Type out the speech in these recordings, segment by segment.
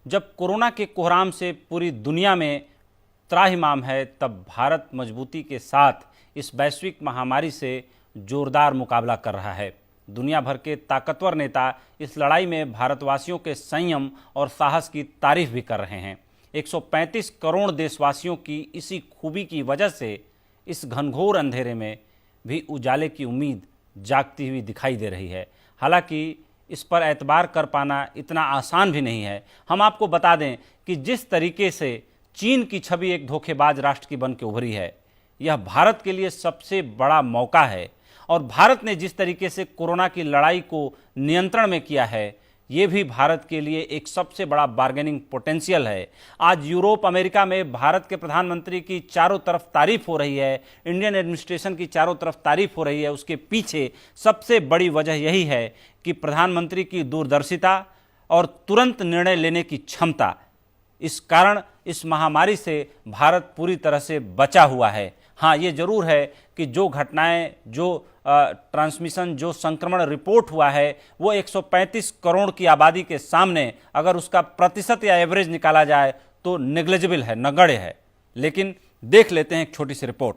जब कोरोना के कोहराम से पूरी दुनिया में त्राहिमाम है, तब भारत मजबूती के साथ इस वैश्विक महामारी से जोरदार मुकाबला कर रहा है। दुनिया भर के ताकतवर नेता इस लड़ाई में भारतवासियों के संयम और साहस की तारीफ भी कर रहे हैं। 135 करोड़ देशवासियों की इसी खूबी की वजह से इस घनघोर अंधेरे में भी उजाले की उम्मीद जागती हुई दिखाई दे रही है। हालांकि इस पर एतबार कर पाना इतना आसान भी नहीं है। हम आपको बता दें कि जिस तरीके से चीन की छवि एक धोखेबाज राष्ट्र की बन के उभरी है, यह भारत के लिए सबसे बड़ा मौका है। और भारत ने जिस तरीके से कोरोना की लड़ाई को नियंत्रण में किया है, ये भी भारत के लिए एक सबसे बड़ा बार्गेनिंग पोटेंशियल है। आज यूरोप, अमेरिका में भारत के प्रधानमंत्री की चारों तरफ तारीफ हो रही है, इंडियन एडमिनिस्ट्रेशन की चारों तरफ तारीफ हो रही है। उसके पीछे सबसे बड़ी वजह यही है कि प्रधानमंत्री की दूरदर्शिता और तुरंत निर्णय लेने की क्षमता। इस कारण इस महामारी से भारत पूरी तरह से बचा हुआ है। हाँ, ये जरूर है कि जो घटनाएं, जो ट्रांसमिशन, जो संक्रमण रिपोर्ट हुआ है, वो 135 करोड़ की आबादी के सामने अगर उसका प्रतिशत या एवरेज निकाला जाए तो नेग्लिजिबल है, नगण्य है। लेकिन देख लेते हैं एक छोटी सी रिपोर्ट।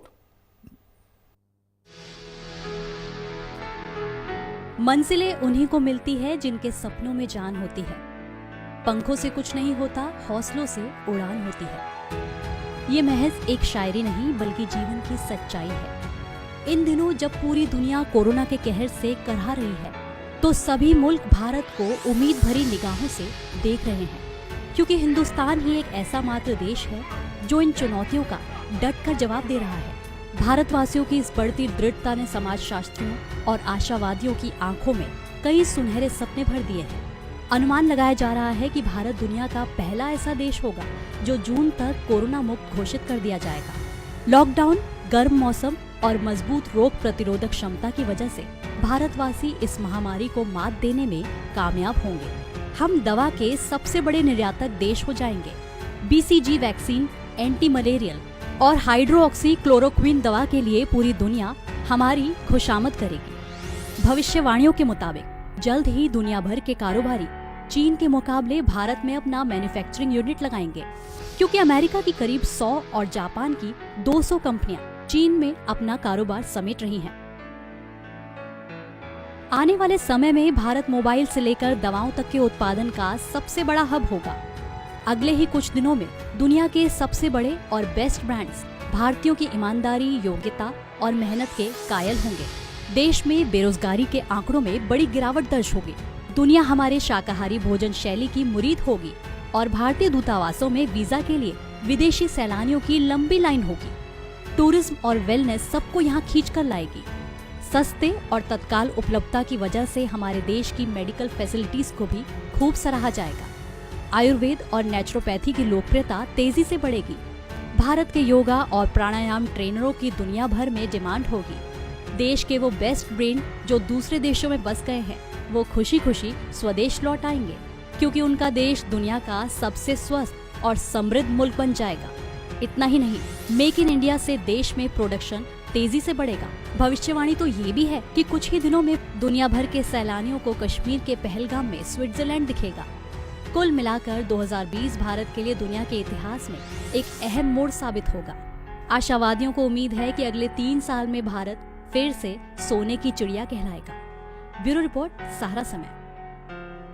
मंजिलें उन्हीं को मिलती है जिनके सपनों में जान होती है। पंखों से कुछ नहीं होता, हौसलों से उड़ान होती है। ये महज एक शायरी नहीं बल्कि जीवन की सच्चाई है। इन दिनों जब पूरी दुनिया कोरोना के कहर से करहा रही है, तो सभी मुल्क भारत को उम्मीद भरी निगाहों से देख रहे हैं, क्योंकि हिंदुस्तान ही एक ऐसा मात्र देश है जो इन चुनौतियों का डट कर जवाब दे रहा है। भारतवासियों की इस बढ़ती दृढ़ता ने समाजशास्त्रियों और आशावादियों की आंखों में कई सुनहरे सपने भर दिए हैं। अनुमान लगाया जा रहा है कि भारत दुनिया का पहला ऐसा देश होगा जो जून तक कोरोना मुक्त घोषित कर दिया जाएगा। लॉकडाउन, गर्म मौसम और मजबूत रोग प्रतिरोधक क्षमता की वजह से भारतवासी इस महामारी को मात देने में कामयाब होंगे। हम दवा के सबसे बड़े निर्यातक देश हो जाएंगे। BCG वैक्सीन, एंटी मलेरियल और हाइड्रोक्सी क्लोरोक्विन दवा के लिए पूरी दुनिया हमारी खुशामद करेगी। भविष्यवाणियों के मुताबिक जल्द ही दुनिया भर के कारोबारी चीन के मुकाबले भारत में अपना मैन्युफैक्चरिंग यूनिट लगाएंगे, क्योंकि अमेरिका की करीब 100 और जापान की 200 कंपनियां चीन में अपना कारोबार समेट रही हैं। आने वाले समय में भारत मोबाइल से लेकर दवाओं तक के उत्पादन का सबसे बड़ा हब होगा। अगले ही कुछ दिनों में दुनिया के सबसे बड़े और बेस्ट ब्रांड्स भारतीयों की ईमानदारी, योग्यता और मेहनत के कायल होंगे। देश में बेरोजगारी के आंकड़ों में बड़ी गिरावट दर्ज होगी। दुनिया हमारे शाकाहारी भोजन शैली की मुरीद होगी और भारतीय दूतावासों में वीजा के लिए विदेशी सैलानियों की लंबी लाइन होगी। टूरिज्म और वेलनेस सबको यहाँ खींच कर लाएगी। सस्ते और तत्काल उपलब्धता की वजह से हमारे देश की मेडिकल फैसिलिटीज को भी खूब सराहा जाएगा। आयुर्वेद और नेचुरोपैथी की लोकप्रियता तेजी से बढ़ेगी। भारत के योगा और प्राणायाम ट्रेनरों की दुनिया भर में डिमांड होगी। देश के वो बेस्ट ब्रेन जो दूसरे देशों में बस गए हैं, वो खुशी खुशी स्वदेश लौट आएंगे, क्योंकि उनका देश दुनिया का सबसे स्वस्थ और समृद्ध मुल्क बन जाएगा। इतना ही नहीं, मेक इन इंडिया से देश में प्रोडक्शन तेजी से बढ़ेगा। भविष्यवाणी तो ये भी है कि कुछ ही दिनों में दुनिया भर के सैलानियों को कश्मीर के पहलगाम में स्विट्जरलैंड दिखेगा। कुल मिलाकर 2020 भारत के लिए दुनिया के इतिहास में एक अहम मोड़ साबित होगा। आशावादियों को उम्मीद है कि अगले 3 साल में भारत फिर से सोने की चिड़िया कहलाएगा। ब्यूरो रिपोर्ट, सहारा समय।